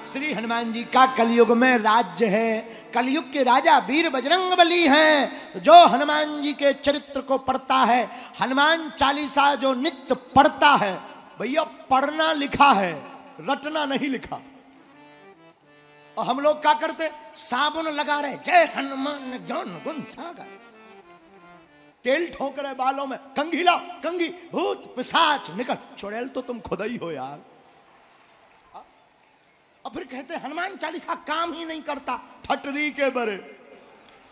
श्री हनुमान जी का कलयुग में राज्य है। कलयुग के राजा वीर बजरंगबली हैं। जो हनुमान जी के चरित्र को पढ़ता है, हनुमान चालीसा जो नित्य पढ़ता है, भैया पढ़ना लिखा है, रटना नहीं लिखा। और हम लोग क्या करते, साबुन लगा रहे, जय हनुमान ज्ञान गुण सागर, तेल ठोक रहे बालों में, कंघी लाओ कंघी, भूत पिशाच निकल। चुड़ैल तो तुम खुद ही हो यार। और फिर कहते हनुमान चालीसा काम ही नहीं करता, ठटरी के बरे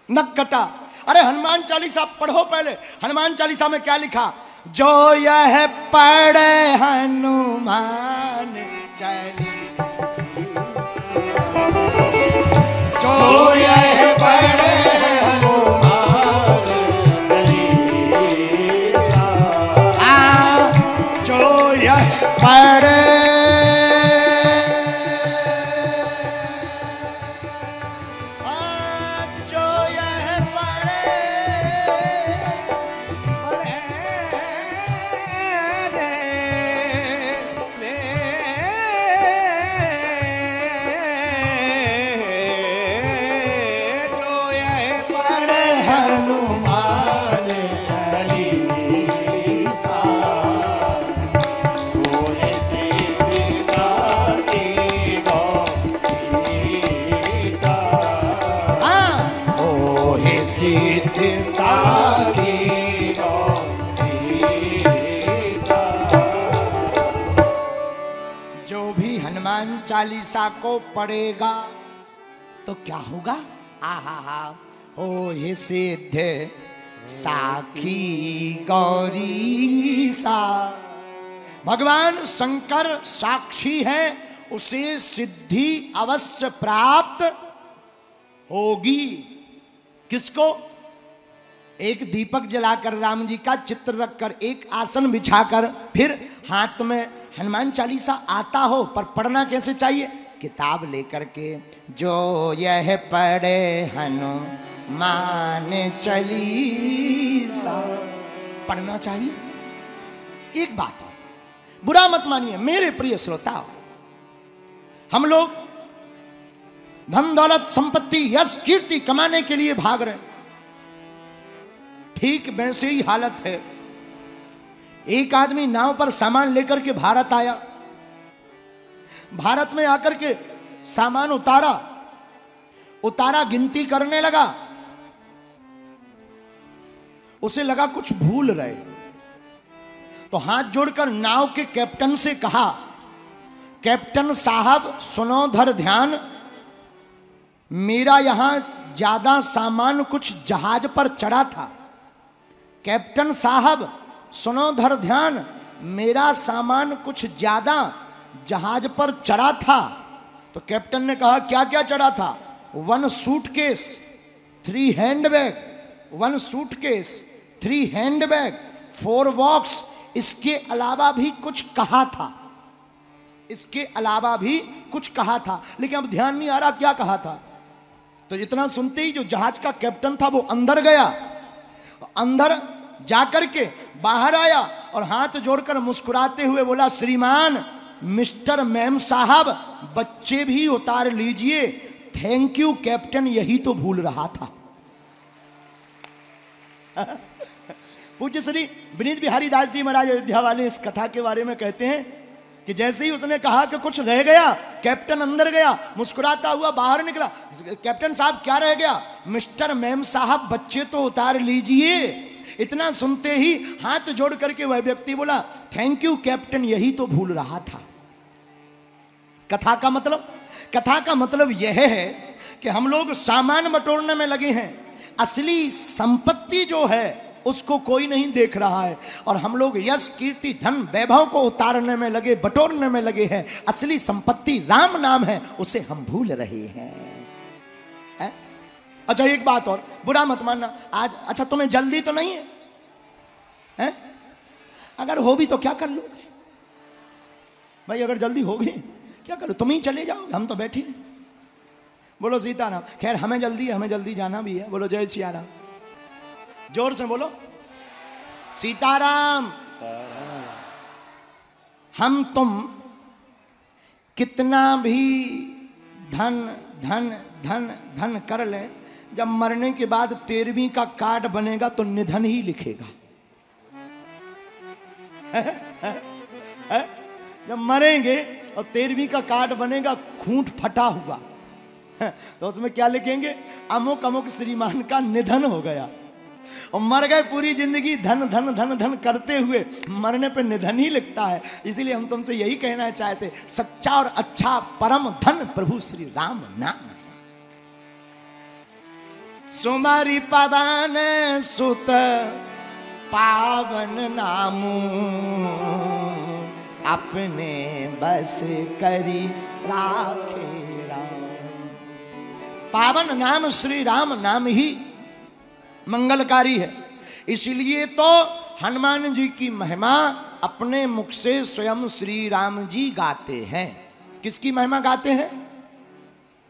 नक कटा। अरे हनुमान चालीसा पढ़ो पहले। हनुमान चालीसा में क्या लिखा, जो यह पढ़े हनुमान चालीसा, जो यह पढ़े चालीसा को पढ़ेगा तो क्या होगा, आहा हो हे सिद्ध साखी गौरी सा। भगवान शंकर साक्षी है, उसे सिद्धि अवश्य प्राप्त होगी। किसको? एक दीपक जलाकर, राम जी का चित्र रखकर, एक आसन बिछाकर, फिर हाथ में हनुमान चालीसा आता हो, पर पढ़ना कैसे चाहिए, किताब लेकर के, जो यह पढ़े हनुमान चालीसा, पढ़ना चाहिए। एक बात है, बुरा मत मानिए मेरे प्रिय श्रोता, हम लोग धन दौलत संपत्ति यश कीर्ति कमाने के लिए भाग रहे, ठीक वैसे ही हालत है। एक आदमी नाव पर सामान लेकर के भारत आया, भारत में आकर के सामान उतारा, गिनती करने लगा, उसे लगा कुछ भूल रहे, तो हाथ जोड़कर नाव के कैप्टन से कहा, कैप्टन साहब सुनो धर ध्यान, मेरा यहां ज्यादा सामान कुछ जहाज पर चढ़ा था। कैप्टन साहब सुनो धर ध्यान, मेरा सामान कुछ ज्यादा जहाज पर चढ़ा था। तो कैप्टन ने कहा क्या क्या चढ़ा था? 1 suitcase 3 handbag, 1 suitcase 3 handbag, 4 box, इसके अलावा भी कुछ कहा था, इसके अलावा भी कुछ कहा था, लेकिन अब ध्यान नहीं आ रहा क्या कहा था। तो इतना सुनते ही जो जहाज का कैप्टन था वो अंदर गया, अंदर जाकर के बाहर आया और हाथ जोड़कर मुस्कुराते हुए बोला, श्रीमान मिस्टर मैम साहब बच्चे भी उतार लीजिए, थैंक यू कैप्टन, यही तो भूल रहा था। पूज्य श्री विनीत बिहारी दास जी महाराज अयोध्या वाले इस कथा के बारे में कहते हैं कि जैसे ही उसने कहा कि कुछ रह गया, कैप्टन अंदर गया, मुस्कुराता हुआ बाहर निकला। कैप्टन साहब क्या रह गया? मिस्टर मैम साहब बच्चे तो उतार लीजिए। इतना सुनते ही हाथ जोड़ करके वह व्यक्ति बोला, थैंक यू कैप्टन, यही तो भूल रहा था। कथा का मतलब यह है कि हम लोग सामान बटोरने में लगे हैं, असली संपत्ति जो है उसको कोई नहीं देख रहा है, और हम लोग यश कीर्ति धन वैभव को उतारने में लगे, बटोरने में लगे हैं। असली संपत्ति राम नाम है, उसे हम भूल रहे हैं। अच्छा एक बात और, बुरा मत मानना आज, अच्छा तुम्हें जल्दी तो नहीं है? अगर हो भी तो क्या कर लोगे भाई? अगर जल्दी होगी क्या करो, तुम ही चले जाओगे, हम तो बैठे। बोलो सीताराम। खैर हमें जल्दी है, हमें जल्दी जाना भी है। बोलो जय सिया राम, जोर से बोलो सीताराम। हम तुम कितना भी धन धन धन धन कर ले, जब मरने के बाद 13वीं का कार्ड बनेगा तो निधन ही लिखेगा। जब मरेंगे और 13वीं का कार्ड बनेगा खूंट फटा हुआ, तो उसमें क्या लिखेंगे? अमुक अमुक श्रीमान का निधन हो गया। और मर गए, पूरी जिंदगी धन धन धन धन करते हुए मरने पे निधन ही लिखता है। इसीलिए हम तुमसे यही कहना चाहते, सच्चा और अच्छा परम धन प्रभु श्री राम नाम है। सुमरि पवन सुत पावन नामू, अपने बस करी राखे राम। पावन नाम श्री राम नाम ही मंगलकारी है। इसलिए तो हनुमान जी की महिमा अपने मुख से स्वयं श्री राम जी गाते हैं। किसकी महिमा गाते हैं?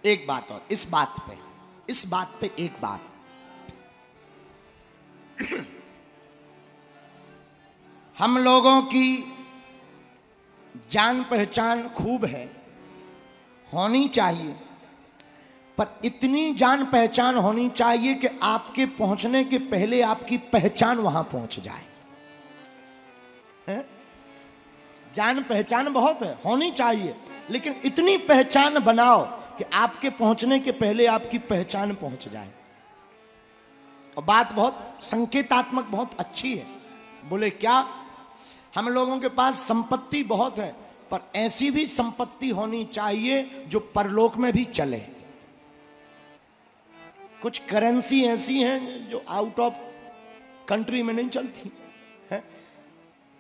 एक बात और, इस बात पे एक बात, हम लोगों की जान पहचान खूब है, होनी चाहिए, पर इतनी जान पहचान होनी चाहिए कि आपके पहुंचने के पहले आपकी पहचान वहां पहुंच जाए। है? जान पहचान बहुत है, होनी चाहिए, लेकिन इतनी पहचान बनाओ कि आपके पहुंचने के पहले आपकी पहचान पहुंच जाए। और बात बहुत संकेतात्मक, बहुत अच्छी है। बोले क्या? हम लोगों के पास संपत्ति बहुत है, पर ऐसी भी संपत्ति होनी चाहिए जो परलोक में भी चले। कुछ करेंसी ऐसी हैं जो आउट ऑफ कंट्री में नहीं चलती है।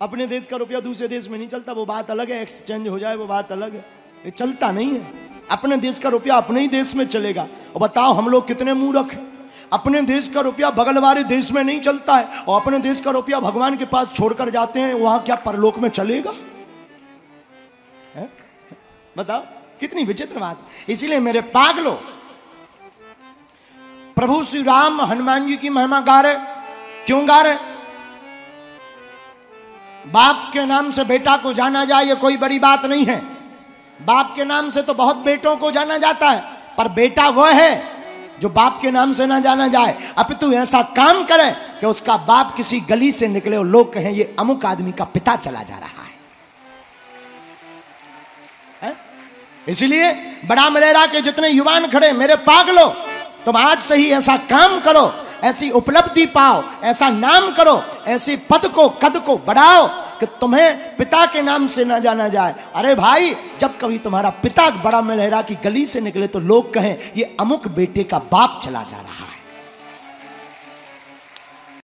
अपने देश का रुपया दूसरे देश में नहीं चलता, वो बात अलग है, एक्सचेंज हो जाए वो बात अलग है, ये चलता नहीं है। अपने देश का रुपया अपने ही देश में चलेगा। और बताओ हम लोग कितने मूर्ख हैं। अपने देश का रुपया बगल वाले देश में नहीं चलता है, और अपने देश का रुपया भगवान के पास छोड़कर जाते हैं, वहां क्या परलोक में चलेगा? है? बताओ कितनी विचित्र बात। इसीलिए मेरे पागलो, प्रभु श्री राम हनुमान जी की महिमा गा रहे। क्यों गा रहे? बाप के नाम से बेटा को जाना जाए ये कोई बड़ी बात नहीं है। बाप के नाम से तो बहुत बेटों को जाना जाता है, पर बेटा वह है जो बाप के नाम से ना जाना जाए, अपितु ऐसा काम करे कि उसका बाप किसी गली से निकले और लोग कहें ये अमुक आदमी का पिता चला जा रहा है? इसलिए बड़ा मलेरा के जितने युवान खड़े, मेरे पागलो, तुम आज से ही ऐसा काम करो, ऐसी उपलब्धि पाओ, ऐसा नाम करो, ऐसे पद को कद को बढ़ाओ कि तुम्हें पिता के नाम से ना जाना जाए। अरे भाई, जब कभी तुम्हारा पिता बड़ा मलेरा की गली से निकले तो लोग कहें ये अमुक बेटे का बाप चला जा रहा है।